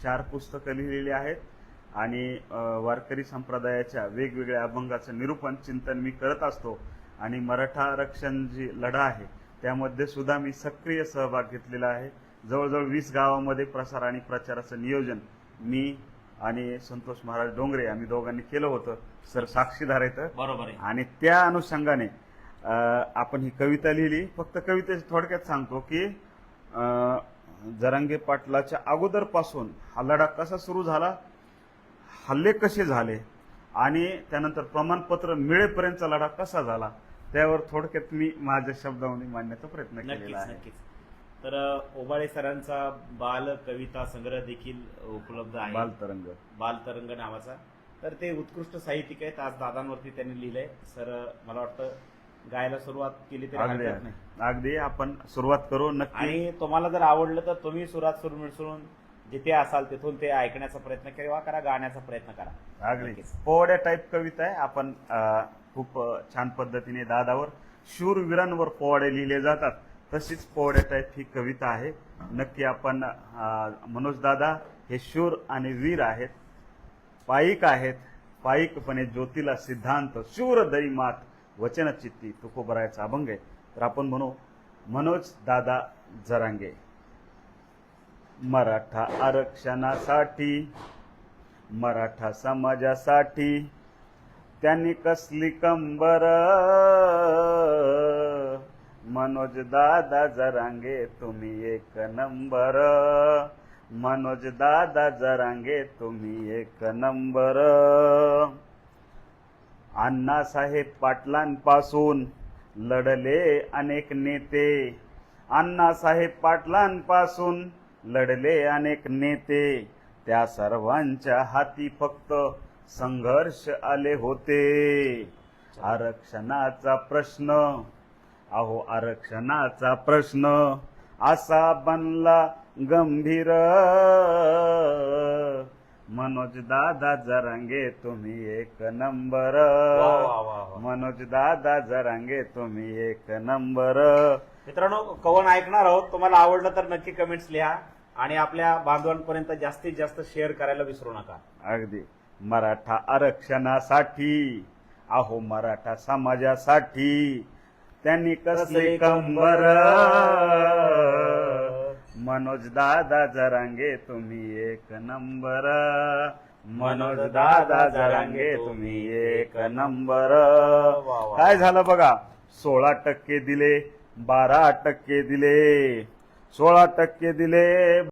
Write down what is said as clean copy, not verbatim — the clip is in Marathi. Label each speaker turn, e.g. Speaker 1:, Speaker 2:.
Speaker 1: 4 पुस्तकं लिहिलेली आहेत आणि वारकरी संप्रदायाच्या वेगवेगळ्या अभंगाचं निरूपण चिंतन मी करत असतो आणि मराठा आरक्षण जी लढा आहे त्यामध्ये सुद्धा मी सक्रिय सहभाग घेतलेला आहे। जवळजवळ 20 गावामध्ये प्रसार आणि प्रचाराचं नियोजन मी आणि संतोष महाराज डोंगरे आम्ही दोघांनी केलं होतं। सर साक्षीदार आहेत।
Speaker 2: बरोबर आहे।
Speaker 1: आणि त्या अनुषंगाने आपण ही कविता लिहिली। फक्त कवितेची थोडक्यात सांगतो की जरांगे पाटलाच्या अगोदरपासून हा लढा कसा सुरू झाला, हल्ले कसे झाले आणि त्यानंतर प्रमाणपत्र मिळेपर्यंतचा लढा कसा झाला त्यावर थोडक्यात मी माझ्या शब्दामध्ये मांडण्याचा प्रयत्न केलेला आहे।
Speaker 2: नक्कीच। तर ओबाळे सरांचा बाल कविता संग्रह देखील उपलब्ध आहे, बालतरंग नावाचा। तर ते उत्कृष्ट साहित्यिक आहेत। आज दादांवरती त्यांनी लिहिलंय। सर मला वाटतं गायला सुरुवात केली तरी हरकत नाही।
Speaker 1: अगदी आपण सुरुवात करू नक्की।
Speaker 2: आणि तुम्हाला जर आवडलं तर तुम्ही सुरात सुर मिसळून जिथे असाल तिथून ते ऐकण्याचा प्रयत्न करा, गाण्याचा प्रयत्न करा।
Speaker 1: अगदी पोवाड्या टाईप कविता आहे। आपण खूप छान पद्धतीने दादावर शूरवीरांवर पोवाडे लिहिले जातात तशीच पोवाड्या टाईप ही कविता आहे। नक्की आपण मनोज दादा हे शूर आणि वीर आहेत, पाईक आहेत। पाईकपणे ज्योतीला सिद्धांत, शूर दई मात वचनचित्ती तुकोबरायचा अभंग आहे। तर आपण म्हणू मनोज दादा जरांगे। मराठा आरक्षणासाठी, मराठा समाजासाठी त्यांनी कसली कंबर, मनोज दादा जरांगे तुम्ही एक नंबर, मनोज दादा जरांगे तुम्ही एक नंबर। अण्णासाहेब पाटलांपासून लढले अनेक नेते, अण्णासाहेब पाटलांपासून लढले अनेक नेते, त्या सर्वांच्या हाती फक्त संघर्ष आले होते। आरक्षणाचा प्रश्न, अहो आरक्षणाचा प्रश्न असा बनला गंभीर, मनोज दादा जरांगे तुम्ही एक नंबर, मनोज दादा जरांगे तुम्ही एक नंबर।
Speaker 2: मित्रांनो कवन ऐकणार आहोत, तुम्हाला आवडलं तर नक्की कमेंट्स लिहा आणि आपल्या बांधवांपर्यंत जास्तीत जास्त शेअर करायला विसरू नका।
Speaker 1: अगदी मराठा आरक्षणासाठी, अहो मराठा समाजासाठी त्यांनी कसले कंबर, मनोज दादा जरांगे तुम्ही एक नंबर, मनोज दादा जरांगे तुम्ही एक नंबर। काय झालं बघा, 16% दिले, 12% दिले, 16% दिले,